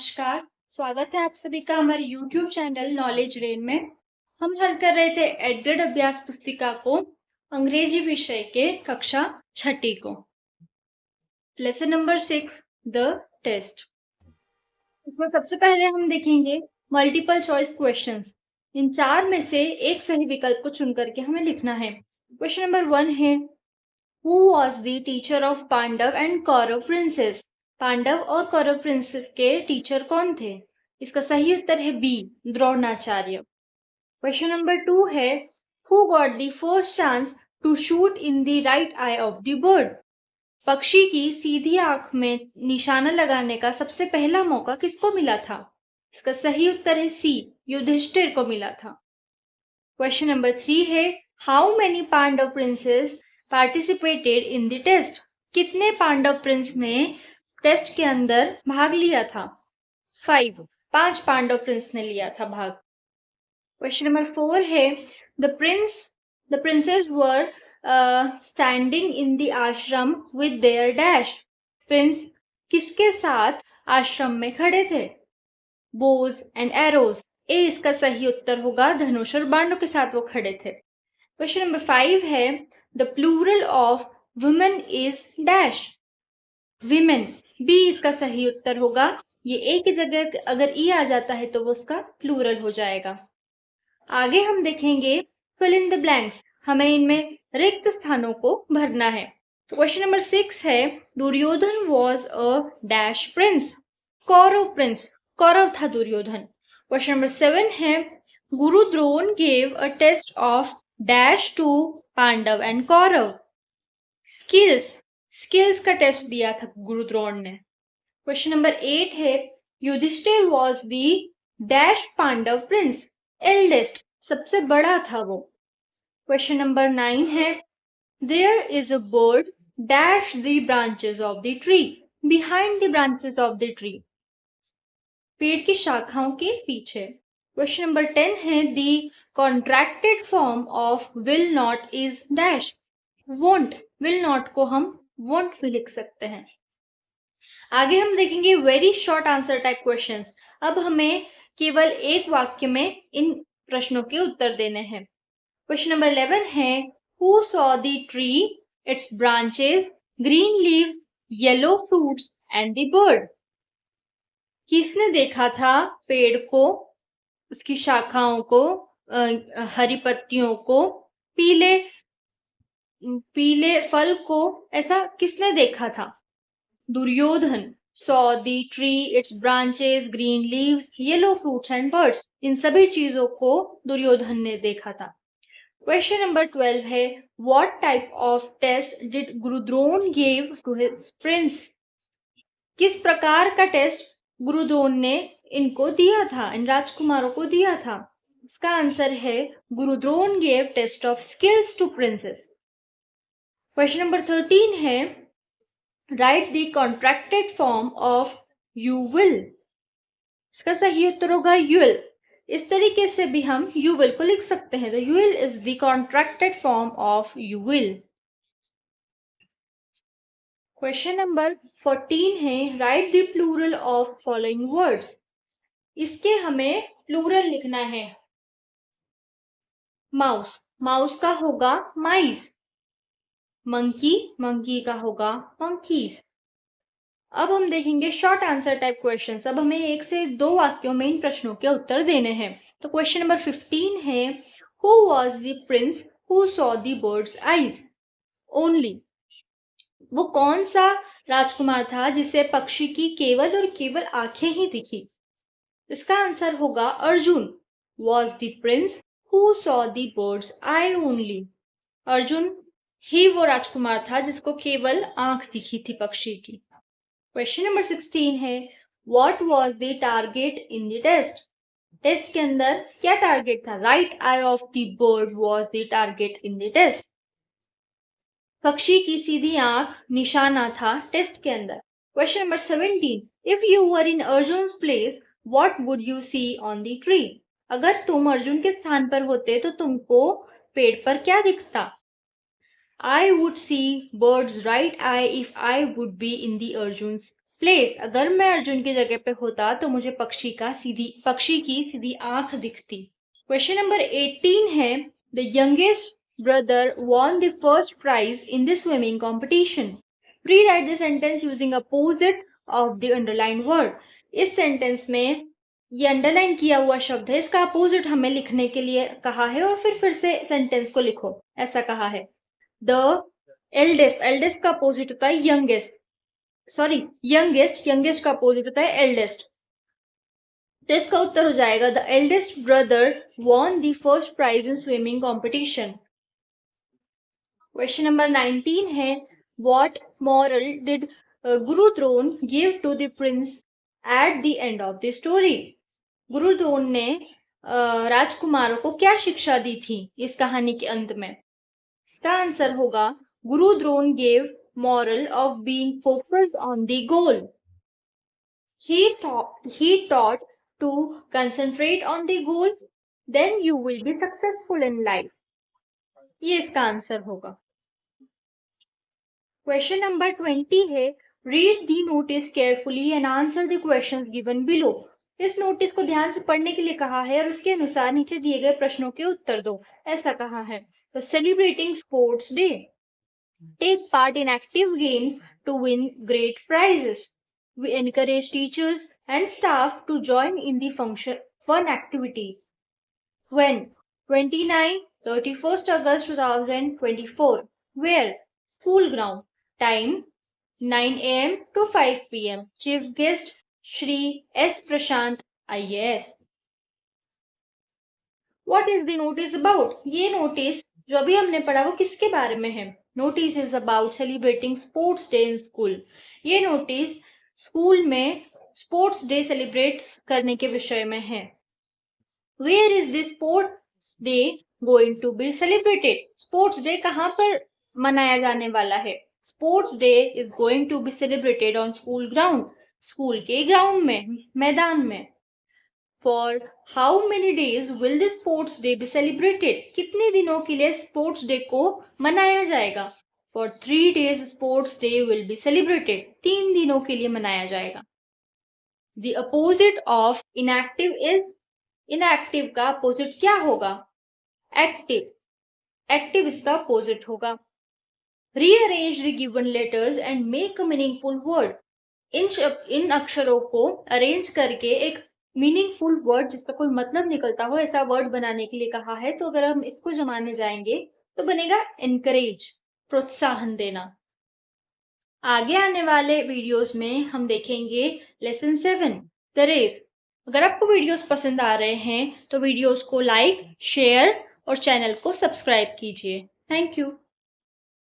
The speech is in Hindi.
नमस्कार, स्वागत है आप सभी का हमारे YouTube चैनल नॉलेज रेन में। हम हल कर रहे थे एडगर्ड अभ्यास पुस्तिका को अंग्रेजी विषय के कक्षा छठी को। Lesson number 6 the test. इसमें सबसे पहले हम देखेंगे मल्टीपल चॉइस क्वेश्चंस। इन चार में से एक सही विकल्प को चुन करके हमें लिखना है। क्वेश्चन नंबर 1 है, who was the teacher of Pandav and Kaurav princes? Pandav और कौरव प्रिंसेस के टीचर कौन थे? इसका सही उत्तर है बी, द्रोणाचार्य। क्वेश्चन नंबर 2 है, who got the first chance to shoot in the right eye of the bird? पक्षी की सीधी आंख में निशाना लगाने का सबसे पहला मौका किसको मिला था? इसका सही उत्तर है सी, युधिष्ठिर को मिला था। क्वेश्चन नंबर 3 है, how many Pandav princes participated in the test? कितने पांडव प्रिंस ने टेस्ट के अंदर भाग लिया था? 5, 5 पांडव प्रिंस ने लिया था भाग। क्वेश्चन नंबर 4 है, the princess were standing in the आश्रम विद देयर डैश? प्रिंस किसके साथ आश्रम में खड़े थे? बोज एंड एरोज। ए इसका सही उत्तर होगा, धनुष और बाणों के साथ वो खड़े थे। क्वेश्चन नंबर 5 है, the plural of women is dash? Women. B इसका सही उत्तर होगा। ये ए की जगह अगर ई आ जाता है तो वो उसका प्लूरल हो जाएगा। आगे हम देखेंगे फिल इन द ब्लैंक्स। हमें इनमें रिक्त स्थानों को भरना है। तो क्वेश्चन नंबर 6 है, Duryodhan was a dash prince? Kaurav prince. Kaurav था दुर्योधन। क्वेश्चन नंबर 7 है, Guru Drona gave a test of dash to Pandav and Kaurav? Skills. Skills का टेस्ट दिया था गुरु द्रोण ने। क्वेश्चन नंबर 8 है, Yudhishthir was the dash Pandav prince? Eldest, सबसे बड़ा था वो। क्वेश्चन नंबर 9 है, there is a bird dash the branches of the tree? Behind the branches of the tree. पेड़ की शाखाओं के पीछे। क्वेश्चन नंबर 10 है, the contracted form of will not is dash? Won't. Will not को हम वोंट भी लिख सकते हैं। आगे हम देखेंगे very short answer type questions. अब हमें केवल एक वाक्य में इन प्रश्नों के उत्तर देने हैं। क्वेश्चन नंबर 11 है, who saw the tree, its branches, green leaves, yellow fruits and the bird? किसने देखा था पेड़ को, उसकी शाखाओं को, हरी पत्तियों को, पीले पीले फल को, ऐसा किसने देखा था? Duryodhan. Saw the tree, its branches, green leaves, yellow fruits and birds. इन सभी चीजों को दुर्योधन ने देखा था। क्वेश्चन नंबर 12 है, what type of test did Gurudrona give to his prince? किस प्रकार का टेस्ट गुरुद्रोण ने इनको दिया था, इन राजकुमारों को दिया था? इसका आंसर है, Gurudrona gave test of skills to princes. Question number 13 है, write the contracted form of you will? इसका सही उत्तर होगा यूल। इस तरीके से भी हम यू विल को लिख सकते हैं। The you'll is the contracted form of you will. Question number 14 है, write the plural of following words? इसके हमें प्लूरल लिखना है। माउस, माउस का होगा माइस। मंकी, मंकी का होगा मंकीज। अब हम देखेंगे शॉर्ट आंसर टाइप क्वेश्चंस। अब हमें 1 से 2 वाक्यों में इन प्रश्नों के उत्तर देने हैं। तो क्वेश्चन नंबर 15 है, who was the prince who saw the birds eyes only? वो कौन सा राजकुमार था जिसे पक्षी की केवल और केवल आंखें ही दिखी? इसका आंसर होगा Arjun. Was the prince who saw the birds eye only? Arjun ही वो राजकुमार था जिसको केवल आंख दिखी थी पक्षी की। क्वेश्चन नंबर 16 है, what was the target in the test? Test के अंदर क्या टारगेट था? Right eye of the bird was the target in the test. पक्षी की सीधी आंख निशाना था टेस्ट के अंदर। Question number 17, if you were in Arjun's place what would you see on the tree? अगर तुम अर्जुन के स्थान पर होते तो तुमको पेड़ पर क्या दिखता? I would see bird's right eye if I would be in the Arjun's place, अगर मैं अर्जुन की जगह पे होता तो मुझे पक्षी की सीधी आंख दिखती। क्वेश्चन नंबर 18 है, the youngest brother won the first prize in the swimming competition. Rewrite the sentence using opposite of the underline word. इस सेंटेंस में ये अंडरलाइन किया हुआ शब्द है, इसका अपोजिट हमें लिखने के लिए कहा है और फिर से सेंटेंस को लिखो, ऐसा कहा है। द एल्डेस्ट, एल्डेस्ट का अपोजिट होता है यंगेस्ट, सॉरी यंगेस्ट, यंगेस्ट का अपोजिट होता है एल्डेस्ट। तो इसका उत्तर हो जाएगा the eldest brother won the first prize in swimming competition. Question number 19 है, what moral did Guru Drona give to the prince at the end of the story. Guru Drona ने राजकुमारों को क्या शिक्षा दी थी इस कहानी के अंत में। इसका आंसर होगा, Guru Drona gave moral of being focused on the goal. He taught to concentrate on the goal, then you will be successful in life. ये इसका आंसर होगा। क्वेश्चन नंबर 20 है, read the notice carefully and answer the questions given below. इस नोटिस को ध्यान से पढ़ने के लिए कहा है और उसके अनुसार नीचे दिए गए प्रश्नों के उत्तर दो, ऐसा कहा है। तो celebrating sports day, take part in active games to win great prizes. We encourage teachers and staff to join in the fun activities. When? 29, 31st August 2024. Where? School ground. Time? 9 a.m. to 5 p.m. Chief guest Shri S. Prashant, IAS. What is the notice about? ये नोटिस जो अभी हमने पढ़ा वो किसके बारे में है? Notice is about celebrating sports day in school. ये नोटिस स्कूल में स्पोर्ट्स डे सेलिब्रेट करने के विषय में है। Where is this sports day going to be celebrated? Sports day कहाँ पर मनाया जाने वाला है? Sports day is going to be celebrated on school ground, school के ग्राउंड में, मैदान में। For how many days will the sports day be celebrated? कितने दिनों के लिए स्पोर्ट्स डे को मनाया जाएगा? For 3 days sports day will be celebrated. 3 दिनों के लिए मनाया जाएगा। The opposite of inactive is, inactive का अपोजिट क्या होगा? Active. Active इसका अपोजिट होगा। Rearrange the given letters and make a meaningful word. इन अक्षरों को अरेंज करके एक मीनिंगफुल वर्ड, जिसका कोई मतलब निकलता हो, ऐसा वर्ड बनाने के लिए कहा है। तो अगर हम इसको जमाने जाएंगे तो बनेगा एनकरेज, प्रोत्साहन देना। आगे आने वाले वीडियोस में हम देखेंगे लेसन 7 द रेस। अगर आपको वीडियोस पसंद आ रहे हैं तो वीडियोस को लाइक, शेयर और चैनल को सब्सक्राइब कीजिए। Thank you.